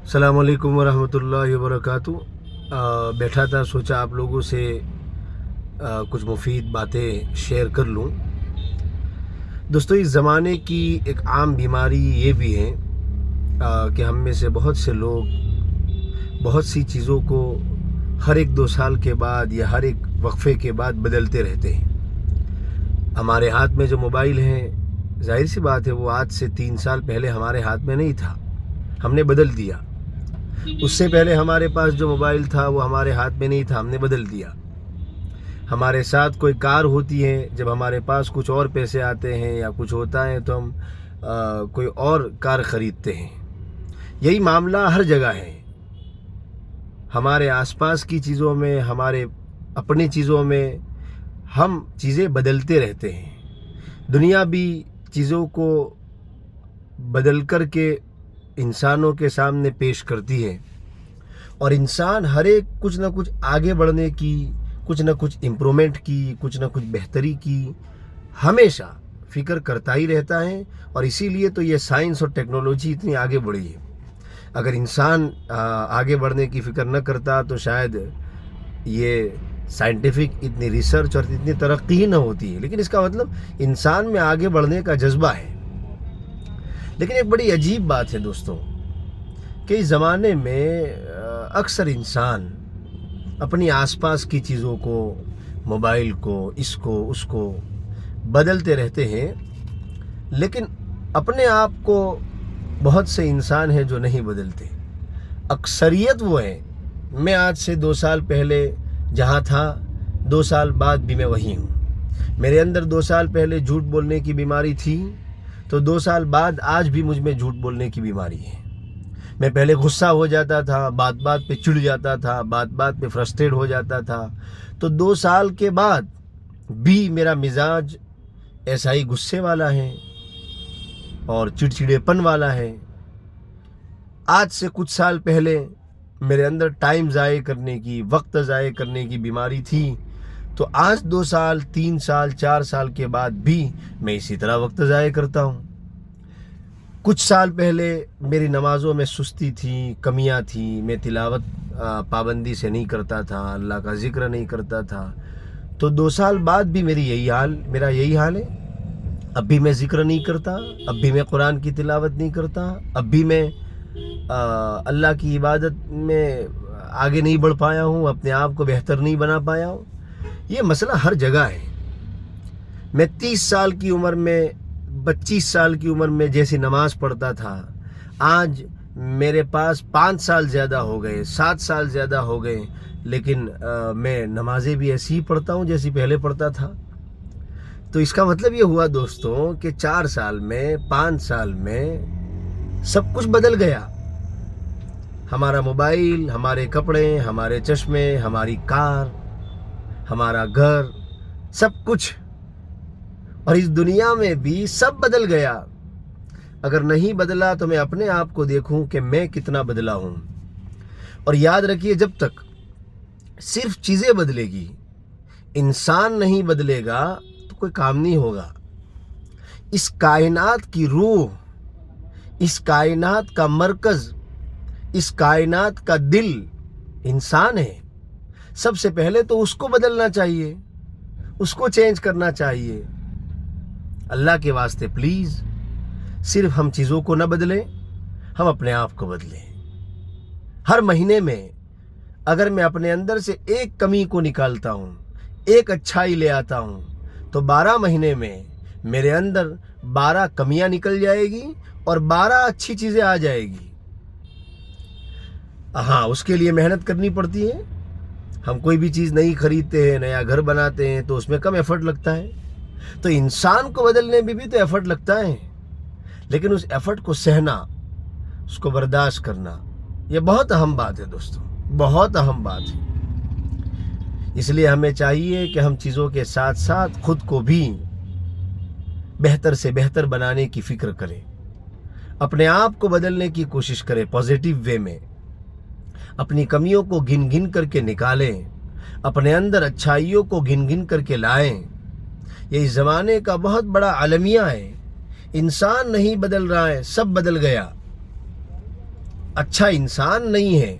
अस्सलाम वालेकुम वरहमतुल्लाहि वबरकातुहू। बैठा था, सोचा आप लोगों से कुछ मुफीद बातें शेयर कर लूँ। दोस्तों, इस ज़माने की एक आम बीमारी ये भी है कि हम में से बहुत से लोग बहुत सी चीज़ों को हर एक 2 साल के बाद या हर एक वक्फे के बाद बदलते रहते हैं। हमारे हाथ में जो मोबाइल है, जाहिर सी बात है वो आज से 3 साल पहले हमारे हाथ में नहीं था, हमने बदल दिया। उससे पहले हमारे पास जो मोबाइल था वो हमारे हाथ में नहीं था, हमने बदल दिया। हमारे साथ कोई कार होती है, जब हमारे पास कुछ और पैसे आते हैं या कुछ होता है तो हम कोई और कार ख़रीदते हैं। यही मामला हर जगह है। हमारे आसपास की चीज़ों में, हमारे अपनी चीज़ों में हम चीज़ें बदलते रहते हैं। दुनिया भी चीज़ों को बदल कर के इंसानों के सामने पेश करती है, और इंसान हर एक कुछ ना कुछ आगे बढ़ने की, कुछ ना कुछ इम्प्रूवमेंट की, कुछ ना कुछ बेहतरी की हमेशा फ़िक्र करता ही रहता है। और इसीलिए तो ये साइंस और टेक्नोलॉजी इतनी आगे बढ़ी है। अगर इंसान आगे बढ़ने की फ़िक्र न करता तो शायद ये साइंटिफिक इतनी रिसर्च और इतनी तरक्की ही न होती है। लेकिन इसका मतलब इंसान में आगे बढ़ने का जज्बा है। लेकिन एक बड़ी अजीब बात है दोस्तों कि इस ज़माने में अक्सर इंसान अपनी आसपास की चीज़ों को, मोबाइल को, इसको उसको बदलते रहते हैं, लेकिन अपने आप को बहुत से इंसान हैं जो नहीं बदलते। अक्सरियत वो है, मैं आज से 2 साल पहले जहाँ था, 2 साल बाद भी मैं वही हूँ। मेरे अंदर 2 साल पहले झूठ बोलने की बीमारी थी, तो 2 साल बाद आज भी मुझ में झूठ बोलने की बीमारी है। मैं पहले गुस्सा हो जाता था, बात बात पे चिढ़ जाता था, बात बात पे फ्रस्ट्रेट हो जाता था, तो 2 साल के बाद भी मेरा मिजाज ऐसा ही गुस्से वाला है और चिड़चिड़ेपन वाला है। आज से कुछ साल पहले मेरे अंदर टाइम ज़ाये करने की, वक्त ज़ाये करने की बीमारी थी, तो आज 2 साल, 3 साल, 4 साल के बाद भी मैं इसी तरह वक्त ज़ाये करता हूँ। कुछ साल पहले मेरी नमाज़ों में सुस्ती थी, कमियां थी, मैं तिलावत पाबंदी से नहीं करता था, अल्लाह का ज़िक्र नहीं करता था, तो 2 साल बाद भी मेरा यही हाल है। अब भी मैं ज़िक्र नहीं करता, अब भी मैं कुरान की तिलावत नहीं करता, अब भी मैं अल्लाह की इबादत में आगे नहीं बढ़ पाया हूँ, अपने आप को बेहतर नहीं बना पाया हूँ। ये मसला हर जगह है। मैं 30 साल की उम्र में, 25 साल की उम्र में जैसी नमाज पढ़ता था, आज मेरे पास 5 साल ज़्यादा हो गए, 7 साल ज़्यादा हो गए, लेकिन मैं नमाज़ें भी ऐसी ही पढ़ता हूँ जैसी पहले पढ़ता था। तो इसका मतलब ये हुआ दोस्तों कि 4 साल में, 5 साल में सब कुछ बदल गया। हमारा मोबाइल, हमारे कपड़े, हमारे चश्मे, हमारी कार, हमारा घर, सब कुछ, और इस दुनिया में भी सब बदल गया। अगर नहीं बदला तो मैं अपने आप को देखूं कि मैं कितना बदला हूं। और याद रखिए, जब तक सिर्फ चीज़ें बदलेगी, इंसान नहीं बदलेगा तो कोई काम नहीं होगा। इस कायनात की रूह, इस कायनात का मरकज़, इस कायनात का दिल इंसान है। सबसे पहले तो उसको बदलना चाहिए, उसको चेंज करना चाहिए। अल्लाह के वास्ते प्लीज़ सिर्फ हम चीज़ों को न बदलें, हम अपने आप को बदलें। हर महीने में अगर मैं अपने अंदर से एक कमी को निकालता हूँ, एक अच्छाई ले आता हूँ, तो 12 महीने में मेरे अंदर 12 कमियां निकल जाएगी और 12 अच्छी चीज़ें आ जाएगी। हाँ, उसके लिए मेहनत करनी पड़ती है। हम कोई भी चीज़ नहीं खरीदते हैं, नया घर बनाते हैं, तो उसमें कम एफर्ट लगता है। तो इंसान को बदलने में भी तो एफर्ट लगता है, लेकिन उस एफर्ट को सहना, उसको बर्दाश्त करना, यह बहुत अहम बात है दोस्तों, बहुत अहम बात है। इसलिए हमें चाहिए कि हम चीज़ों के साथ साथ खुद को भी बेहतर से बेहतर बनाने की फ़िक्र करें, अपने आप को बदलने की कोशिश करें पॉजिटिव वे में। अपनी कमियों को गिन गिन करके निकालें, अपने अंदर अच्छाइयों को गिन गिन करके लाएं। ये इस ज़माने का बहुत बड़ा अलमिया है। इंसान नहीं बदल रहा है, सब बदल गया। اچھا انسان نہیں ہے،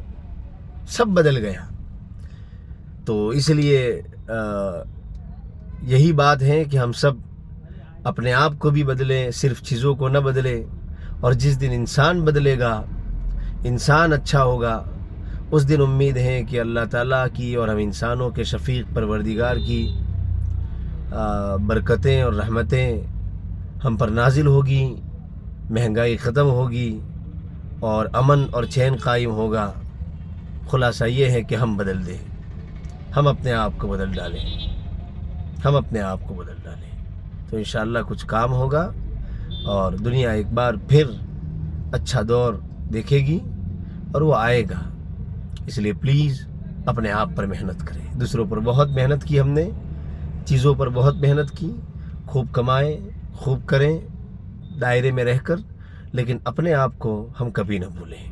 سب بدل گیا. تو اس لیے یہی بات ہے کہ ہم سب اپنے آپ کو بھی بدلیں، صرف چیزوں کو نہ بدلیں. اور جس دن انسان بدلے گا، انسان اچھا ہوگا، اس دن امید ہے کہ اللہ تعالیٰ کی اور ہم انسانوں کے شفیق پروردگار کی برکتیں اور رحمتیں ہم پر نازل ہوگی، مہنگائی ختم ہوگی اور امن اور چین قائم ہوگا. خلاصہ یہ ہے کہ ہم بدل دیں، ہم اپنے آپ کو بدل ڈالیں، ہم اپنے آپ کو بدل ڈالیں تو انشاءاللہ کچھ کام ہوگا اور دنیا ایک بار پھر اچھا دور دیکھے گی اور وہ آئے گا. اس لیے پلیز اپنے آپ پر محنت کریں. دوسروں پر بہت محنت کی ہم نے، چیزوں پر بہت محنت کی، خوب کمائیں، خوب کریں دائرے میں رہ کر، لیکن اپنے آپ کو ہم کبھی نہ بھولیں.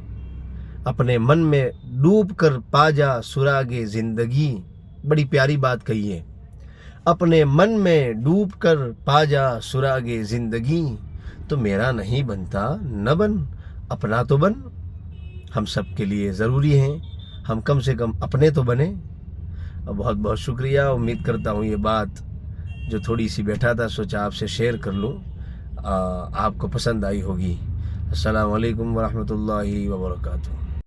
اپنے من میں ڈوب کر پا جا سراغِ زندگی، بڑی پیاری بات کہی ہے. اپنے من میں ڈوب کر پا جا سراغِ زندگی، تو میرا نہیں بنتا نہ بن، اپنا تو بن. ہم سب کے لیے ضروری ہیں ہم کم سے کم اپنے تو بنیں. بہت بہت شکریہ. امید کرتا ہوں یہ بات جو تھوڑی سی بیٹھا تھا سوچا آپ سے شیئر کر لوں، آپ کو پسند آئی ہوگی. السلام علیکم ورحمۃ اللہ وبرکاتہ.